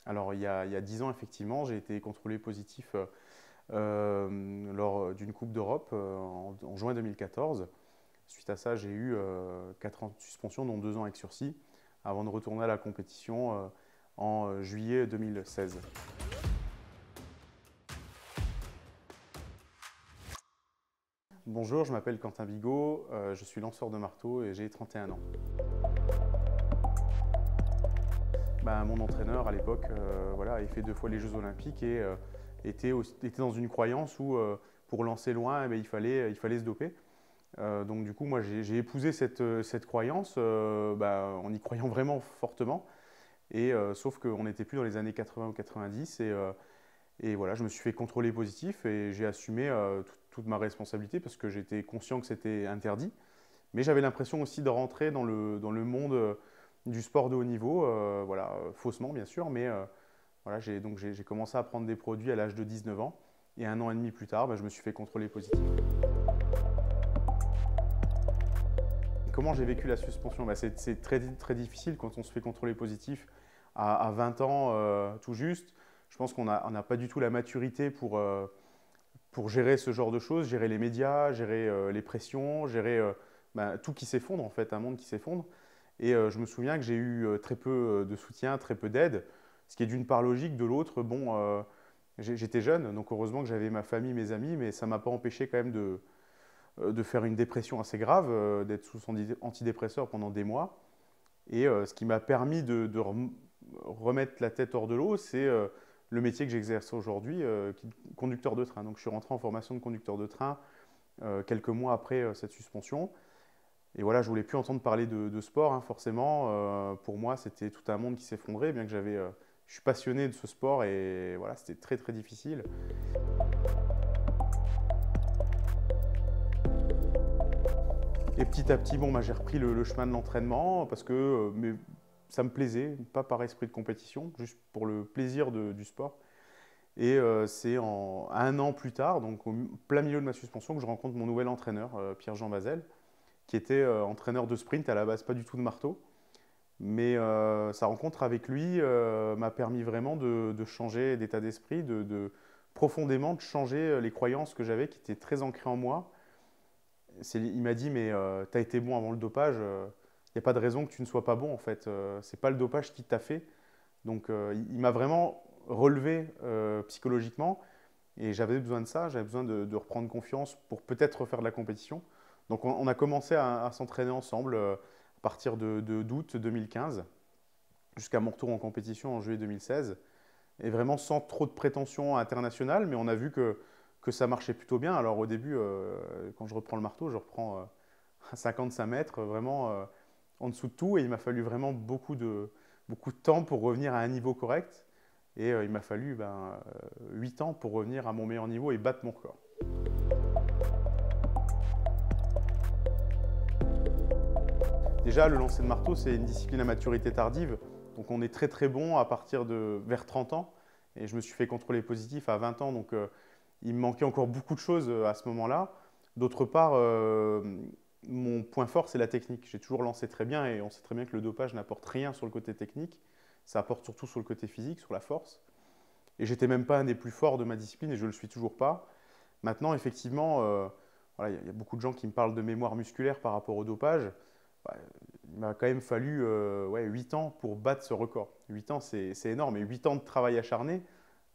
Alors, il y a 10 ans, effectivement, j'ai été contrôlé positif lors d'une Coupe d'Europe en juin 2014. Suite à ça, j'ai eu 4 ans de suspension, dont 2 ans avec sursis, avant de retourner à la compétition en juillet 2016. Bonjour, je m'appelle Quentin Bigot, je suis lanceur de marteau et j'ai 31 ans. Mon entraîneur à l'époque voilà, avait fait 2 fois les Jeux Olympiques et était dans une croyance où pour lancer loin, il fallait se doper. Donc du coup, moi j'ai épousé cette croyance en y croyant vraiment fortement. Et sauf qu'on n'était plus dans les années 80 ou 90 et voilà, je me suis fait contrôler positif et j'ai assumé toute ma responsabilité parce que j'étais conscient que c'était interdit. Mais j'avais l'impression aussi de rentrer dans le monde du sport de haut niveau, voilà, faussement bien sûr, mais voilà, j'ai commencé à prendre des produits à l'âge de 19 ans et 1 an et demi plus tard, je me suis fait contrôler positif. Comment j'ai vécu la suspension? C'est très difficile quand on se fait contrôler positif à 20 ans tout juste. Je pense qu'on n'a pas du tout la maturité pour gérer ce genre de choses, gérer les médias, gérer les pressions, gérer tout qui s'effondre en fait, un monde qui s'effondre. Et je me souviens que j'ai eu très peu de soutien, très peu d'aide, ce qui est d'une part logique, de l'autre, bon, j'étais jeune, donc heureusement que j'avais ma famille, mes amis, mais ça ne m'a pas empêché quand même de faire une dépression assez grave, d'être sous antidépresseur pendant des mois. Et ce qui m'a permis de remettre la tête hors de l'eau, c'est le métier que j'exerce aujourd'hui, conducteur de train. Donc je suis rentré en formation de conducteur de train quelques mois après cette suspension. Et voilà, je ne voulais plus entendre parler de sport, hein, forcément. Pour moi, c'était tout un monde qui s'effondrait, bien que je suis passionné de ce sport et voilà, c'était très très difficile. Et petit à petit, bon, j'ai repris le chemin de l'entraînement parce que ça me plaisait, pas par esprit de compétition, juste pour le plaisir du sport. Et c'est 1 an plus tard, donc au plein milieu de ma suspension, que je rencontre mon nouvel entraîneur, Pierre-Jean Vazel, qui était entraîneur de sprint à la base, pas du tout de marteau. Mais sa rencontre avec lui m'a permis vraiment de changer d'état d'esprit, profondément de changer les croyances que j'avais qui étaient très ancrées en moi. Il m'a dit, mais tu as été bon avant le dopage, il n'y a pas de raison que tu ne sois pas bon en fait. Ce n'est pas le dopage qui t'a fait. Donc il m'a vraiment relevé psychologiquement et j'avais besoin de ça, j'avais besoin de reprendre confiance pour peut-être refaire de la compétition. Donc on a commencé à s'entraîner ensemble à partir d'août 2015 jusqu'à mon retour en compétition en juillet 2016. Et vraiment sans trop de prétention internationale, mais on a vu que ça marchait plutôt bien. Alors au début, quand je reprends le marteau, je reprends à 55 mètres, vraiment en dessous de tout. Et il m'a fallu vraiment beaucoup de temps pour revenir à un niveau correct. Et il m'a fallu 8 ans pour revenir à mon meilleur niveau et battre mon record. Déjà, le lancer de marteau, c'est une discipline à maturité tardive. Donc on est très très bon à partir de vers 30 ans. Et je me suis fait contrôler positif à 20 ans. Donc il me manquait encore beaucoup de choses à ce moment-là. D'autre part, mon point fort, c'est la technique. J'ai toujours lancé très bien et on sait très bien que le dopage n'apporte rien sur le côté technique. Ça apporte surtout sur le côté physique, sur la force. Et j'étais même pas un des plus forts de ma discipline et je ne le suis toujours pas. Maintenant, effectivement, voilà, y a beaucoup de gens qui me parlent de mémoire musculaire par rapport au dopage. Il m'a quand même fallu 8 ans pour battre ce record. 8 ans, c'est énorme. Et 8 ans de travail acharné,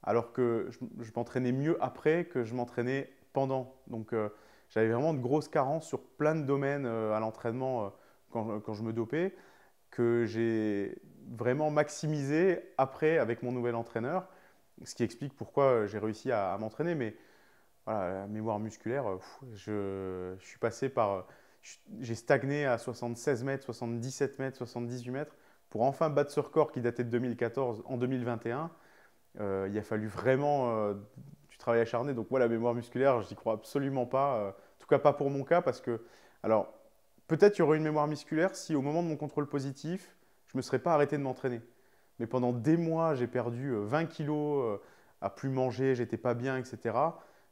alors que je m'entraînais mieux après que je m'entraînais pendant. Donc j'avais vraiment de grosses carences sur plein de domaines à l'entraînement quand je me dopais, que j'ai vraiment maximisé après avec mon nouvel entraîneur, ce qui explique pourquoi j'ai réussi à m'entraîner. Mais voilà, la mémoire musculaire, je suis passé par… J'ai stagné à 76 mètres, 77 mètres, 78 mètres pour enfin battre ce record qui datait de 2014 en 2021. Il a fallu vraiment du travail acharné. Donc moi, la mémoire musculaire, je n'y crois absolument pas. En tout cas, pas pour mon cas parce que… Alors, peut-être il y aurait une mémoire musculaire si au moment de mon contrôle positif, je ne me serais pas arrêté de m'entraîner. Mais pendant des mois, j'ai perdu 20 kilos à plus manger, j'étais pas bien, etc.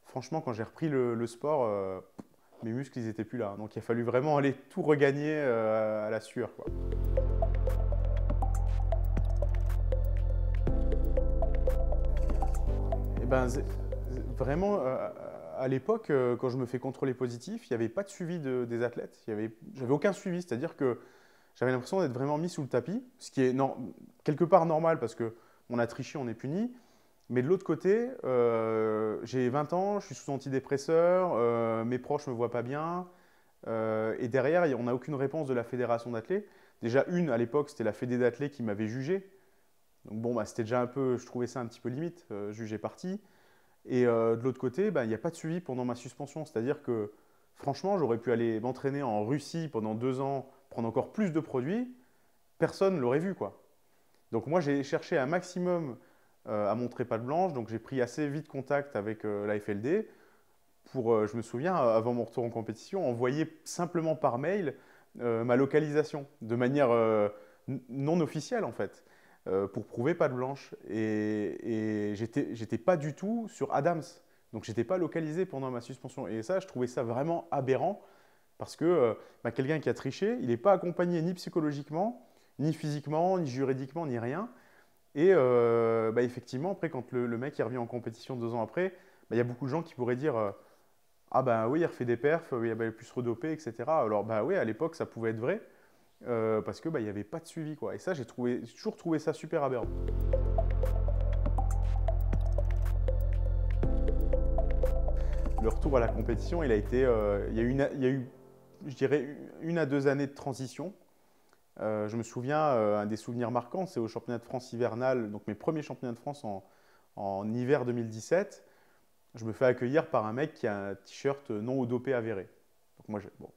Franchement, quand j'ai repris le sport, mes muscles, ils n'étaient plus là. Donc il a fallu vraiment aller tout regagner à la sueur, quoi. ben, vraiment, à l'époque, quand je me fais contrôler positif, il n'y avait pas de suivi des athlètes. J'avais aucun suivi, c'est-à-dire que j'avais l'impression d'être vraiment mis sous le tapis, ce qui est quelque part normal parce qu'on a triché, on est puni. Mais de l'autre côté, j'ai 20 ans, je suis sous antidépresseur, mes proches ne me voient pas bien. Et derrière, on n'a aucune réponse de la fédération d'athlètes. Déjà, à l'époque, c'était la fédé d'athlètes qui m'avait jugé. Donc bon, bah, c'était déjà un peu, je trouvais ça un petit peu limite, jugé parti. Et de l'autre côté, bah, il n'y a pas de suivi pendant ma suspension. C'est-à-dire que franchement, j'aurais pu aller m'entraîner en Russie pendant 2 ans, prendre encore plus de produits. Personne ne l'aurait vu, quoi. Donc moi, j'ai cherché un maximum à montrer patte blanche. Donc j'ai pris assez vite contact avec la FLD pour, je me souviens, avant mon retour en compétition, envoyer simplement par mail ma localisation de manière non officielle en fait, pour prouver patte blanche. Et j'étais pas du tout sur Adams. Donc j'étais pas localisé pendant ma suspension. Et ça, je trouvais ça vraiment aberrant parce que bah, quelqu'un qui a triché, il n'est pas accompagné ni psychologiquement, ni physiquement, ni juridiquement, ni rien. Et bah, effectivement, après, quand le mec il revient en compétition 2 ans après, bah, il y a beaucoup de gens qui pourraient dire ah ben oui, il refait des perfs, il a pu se redoper, etc. Alors bah oui, à l'époque, ça pouvait être vrai, parce que bah, il n'y avait pas de suivi, quoi. Et ça, j'ai toujours trouvé ça super aberrant. Le retour à la compétition, il y a eu, je dirais, 1 à 2 années de transition. Je me souviens, un des souvenirs marquants, c'est au championnat de France hivernal, donc mes premiers championnats de France en hiver 2017. Je me fais accueillir par un mec qui a un t-shirt non au dopé avéré. Donc moi, bon,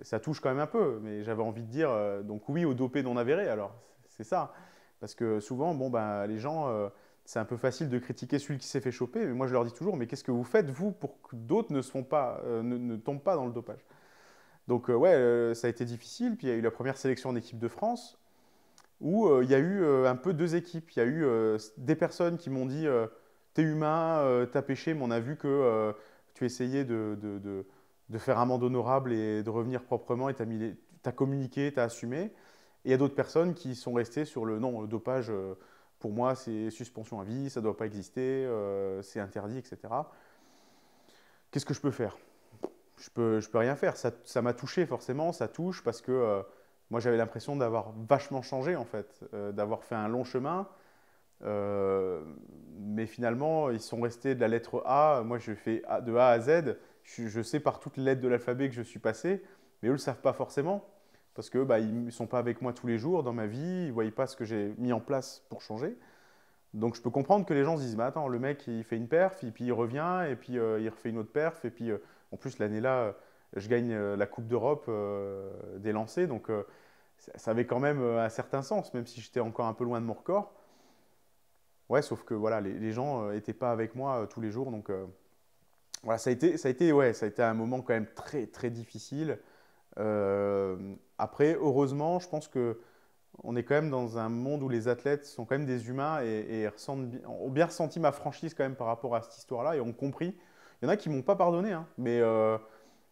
ça touche quand même un peu, mais j'avais envie de dire, donc oui au dopé non avéré, alors c'est ça. Parce que souvent, bon, ben, les gens, c'est un peu facile de critiquer celui qui s'est fait choper, mais moi je leur dis toujours, mais qu'est-ce que vous faites, vous, pour que d'autres ne tombent pas dans le dopage? Donc ouais, ça a été difficile, puis il y a eu la première sélection en équipe de France, où il y a eu un peu 2 équipes. Il y a eu des personnes qui m'ont dit t'es humain, t'as péché, mais on a vu que tu essayais de faire amende honorable et de revenir proprement et t'as communiqué, t'as assumé. Et il y a d'autres personnes qui sont restées sur le non, le dopage, pour moi, c'est suspension à vie, ça ne doit pas exister, c'est interdit, etc. Qu'est-ce que je peux faire? Je peux rien faire. Ça m'a touché forcément, ça touche parce que moi j'avais l'impression d'avoir vachement changé en fait, d'avoir fait un long chemin. Mais finalement, ils sont restés de la lettre A. Moi, je fais de A à Z. Je sais par toutes les lettres de l'alphabet que je suis passé, mais eux ne le savent pas forcément parce que bah, ils ne sont pas avec moi tous les jours dans ma vie. Ils ne voient pas ce que j'ai mis en place pour changer. Donc, je peux comprendre que les gens se disent, bah, attends, le mec, il fait une perf, et puis il revient, et puis il refait une autre perf, et puis en plus, l'année-là, je gagne la Coupe d'Europe des lancers. Donc, ça avait quand même un certain sens, même si j'étais encore un peu loin de mon record. Ouais, sauf que voilà, les gens n'étaient pas avec moi tous les jours. Donc voilà, ouais, ça a été un moment quand même très, très difficile. Après, heureusement, je pense que on est quand même dans un monde où les athlètes sont quand même des humains et ont bien ressenti ma franchise quand même par rapport à cette histoire-là et ont compris. Il y en a qui ne m'ont pas pardonné, hein, mais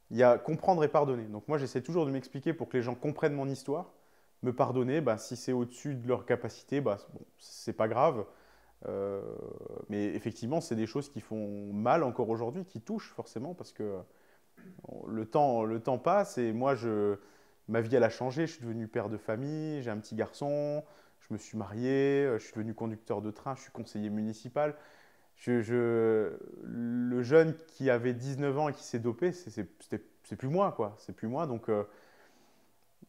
il y a comprendre et pardonner. Donc moi, j'essaie toujours de m'expliquer pour que les gens comprennent mon histoire. Me pardonner, bah, si c'est au-dessus de leur capacité, bah, bon, c'est pas grave. Euh, mais effectivement, c'est des choses qui font mal encore aujourd'hui, qui touchent forcément parce que le temps passe et moi, ma vie, elle a changé. Je suis devenu père de famille, j'ai un petit garçon, je me suis marié, je suis devenu conducteur de train, je suis conseiller municipal. Le jeune qui avait 19 ans et qui s'est dopé, c'est plus moi, quoi. C'est plus moi. Donc,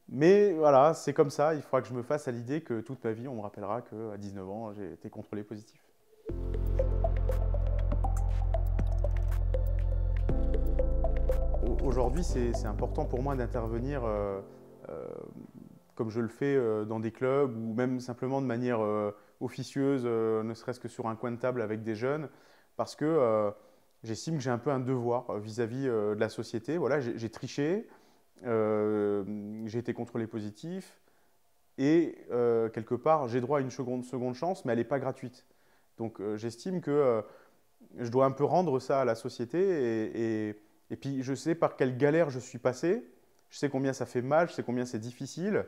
mais voilà, c'est comme ça. Il faudra que je me fasse à l'idée que toute ma vie, on me rappellera qu'à 19 ans, j'ai été contrôlé positif. Aujourd'hui, c'est important pour moi d'intervenir comme je le fais dans des clubs ou même simplement de manière officieuse, ne serait-ce que sur un coin de table avec des jeunes, parce que j'estime que j'ai un peu un devoir vis-à-vis de la société. Voilà, j'ai triché, j'ai été contrôlé positif et quelque part, j'ai droit à une seconde chance, mais elle n'est pas gratuite. Donc j'estime que je dois un peu rendre ça à la société et puis je sais par quelle galère je suis passé, je sais combien ça fait mal, je sais combien c'est difficile,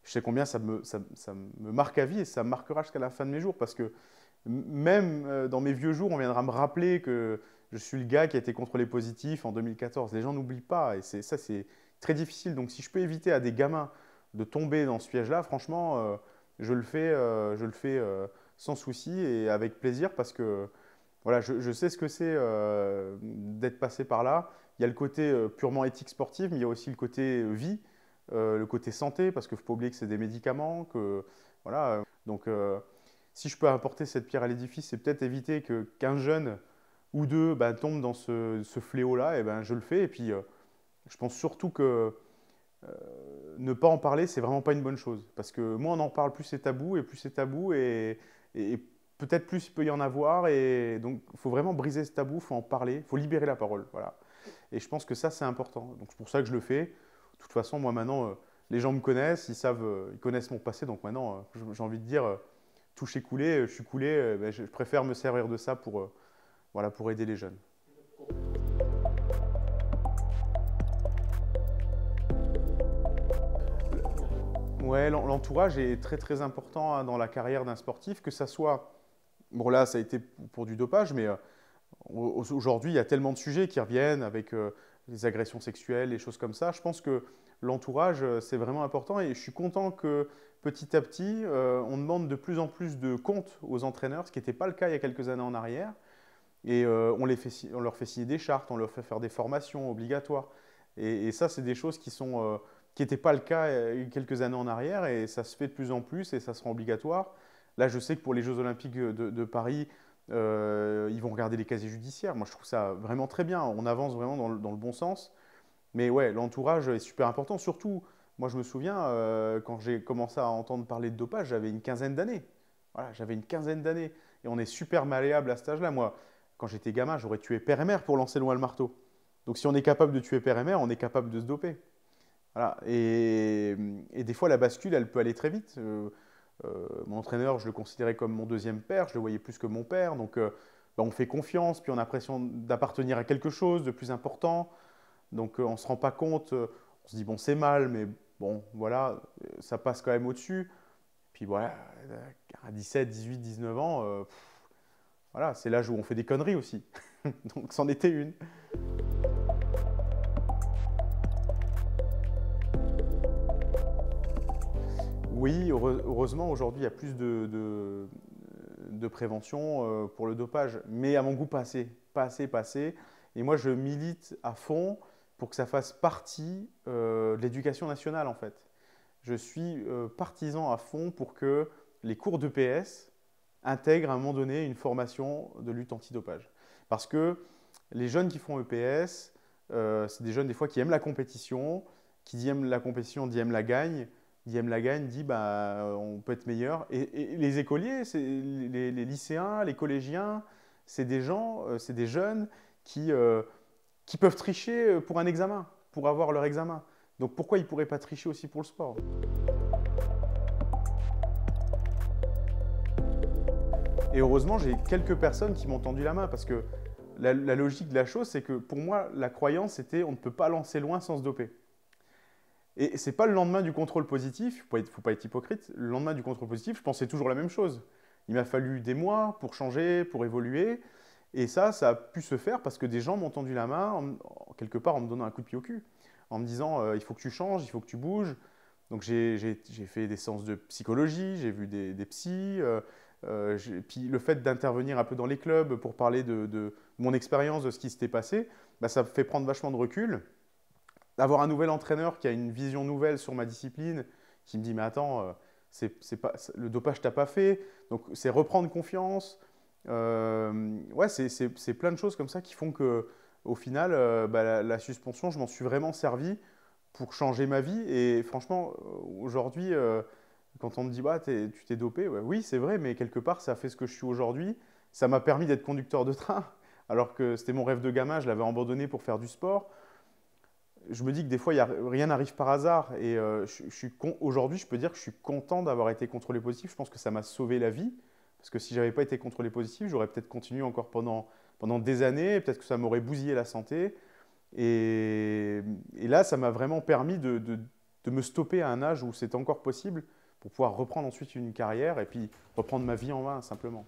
je sais combien ça me marque à vie et ça me marquera jusqu'à la fin de mes jours parce que Même dans mes vieux jours, on viendra me rappeler que je suis le gars qui a été contrôlé positif en 2014. Les gens n'oublient pas et ça, c'est très difficile. Donc si je peux éviter à des gamins de tomber dans ce piège-là, franchement, je le fais sans souci et avec plaisir parce que voilà, je sais ce que c'est d'être passé par là. Il y a le côté purement éthique sportive, mais il y a aussi le côté vie, le côté santé, parce qu'il ne faut pas oublier que c'est des médicaments. Voilà, donc, si je peux apporter cette pierre à l'édifice, c'est peut-être éviter qu'un jeune ou deux bah, tombe dans ce fléau-là, et ben, je le fais. Et puis, je pense surtout que ne pas en parler, c'est vraiment pas une bonne chose. Parce que moins on en parle, plus c'est tabou, et plus c'est tabou, et peut-être plus il peut y en avoir. Et donc, il faut vraiment briser ce tabou, il faut en parler, il faut libérer la parole. Voilà. Et je pense que ça, c'est important. Donc, c'est pour ça que je le fais. De toute façon, moi, maintenant, les gens me connaissent, ils savent, ils connaissent mon passé. Donc, maintenant, j'ai envie de dire, touche est coulé, je suis coulé, ben, je préfère me servir de ça pour, voilà, pour aider les jeunes. Ouais, l'entourage est très très important hein, dans la carrière d'un sportif, que ça soit, bon là ça a été pour du dopage, mais aujourd'hui il y a tellement de sujets qui reviennent avec les agressions sexuelles, les choses comme ça. Je pense que l'entourage c'est vraiment important et je suis content que petit à petit on demande de plus en plus de comptes aux entraîneurs, ce qui n'était pas le cas il y a quelques années en arrière. Et on leur fait signer des chartes, on leur fait faire des formations obligatoires. Et ça, c'est des choses qui n'étaient pas le cas il y a quelques années en arrière. Et ça se fait de plus en plus et ça sera obligatoire. Là, je sais que pour les Jeux Olympiques de Paris, ils vont regarder les casiers judiciaires. Moi, je trouve ça vraiment très bien. On avance vraiment dans le bon sens. Mais ouais, l'entourage est super important. Surtout, moi, je me souviens, quand j'ai commencé à entendre parler de dopage, j'avais une quinzaine d'années. Voilà, j'avais une quinzaine d'années. Et on est super malléable à cet âge-là. Moi, quand j'étais gamin, j'aurais tué père et mère pour lancer loin le marteau. Donc si on est capable de tuer père et mère, on est capable de se doper. Voilà. Et des fois, la bascule, elle peut aller très vite. Mon entraîneur, je le considérais comme mon deuxième père, je le voyais plus que mon père. Donc bah, on fait confiance, puis on a l'impression d'appartenir à quelque chose de plus important. Donc on ne se rend pas compte, on se dit bon c'est mal, mais bon voilà, ça passe quand même au-dessus. Puis voilà, à 17, 18, 19 ans, voilà, c'est l'âge où on fait des conneries aussi. Donc c'en était une. Oui, heureusement, aujourd'hui, il y a plus de prévention pour le dopage. Mais à mon goût, pas assez. Pas assez, pas assez. Et moi, je milite à fond pour que ça fasse partie de l'éducation nationale, en fait. Je suis partisan à fond pour que les cours d'EPS intègrent à un moment donné une formation de lutte antidopage. Parce que les jeunes qui font EPS, c'est des jeunes des fois qui aiment la compétition, qui dit aiment la compétition, dit aiment la gagne, dit aime la gagne, dit bah, on peut être meilleur. Et les écoliers, les lycéens, les collégiens, c'est des gens, c'est des jeunes qui peuvent tricher pour un examen, pour avoir leur examen. Donc pourquoi ils ne pourraient pas tricher aussi pour le sport? Et heureusement, j'ai quelques personnes qui m'ont tendu la main parce que la logique de la chose, c'est que pour moi, la croyance, c'était on ne peut pas lancer loin sans se doper. Et ce n'est pas le lendemain du contrôle positif, il ne faut pas être hypocrite, le lendemain du contrôle positif, je pensais toujours la même chose. Il m'a fallu des mois pour changer, pour évoluer. Et ça a pu se faire parce que des gens m'ont tendu la main, quelque part en me donnant un coup de pied au cul, en me disant il faut que tu changes, il faut que tu bouges. Donc j'ai fait des séances de psychologie, j'ai vu des psys. Puis le fait d'intervenir un peu dans les clubs pour parler de mon expérience, de ce qui s'était passé, bah, ça me fait prendre vachement de recul. D'avoir un nouvel entraîneur qui a une vision nouvelle sur ma discipline, qui me dit mais attends, le dopage t'a pas fait, donc c'est reprendre confiance. Ouais, c'est plein de choses comme ça qui font que au final, bah, la suspension, je m'en suis vraiment servi pour changer ma vie. Et franchement, aujourd'hui, quand on me dit bah, tu t'es dopé, ouais, oui c'est vrai, mais quelque part ça a fait ce que je suis aujourd'hui. Ça m'a permis d'être conducteur de train, alors que c'était mon rêve de gamin, je l'avais abandonné pour faire du sport. Je me dis que des fois, rien n'arrive par hasard. Et aujourd'hui, je peux dire que je suis content d'avoir été contrôlé positif. Je pense que ça m'a sauvé la vie. Parce que si je n'avais pas été contrôlé positif, j'aurais peut-être continué encore pendant des années. Peut-être que ça m'aurait bousillé la santé. Et là, ça m'a vraiment permis de me stopper à un âge où c'était encore possible pour pouvoir reprendre ensuite une carrière et puis reprendre ma vie en main, simplement.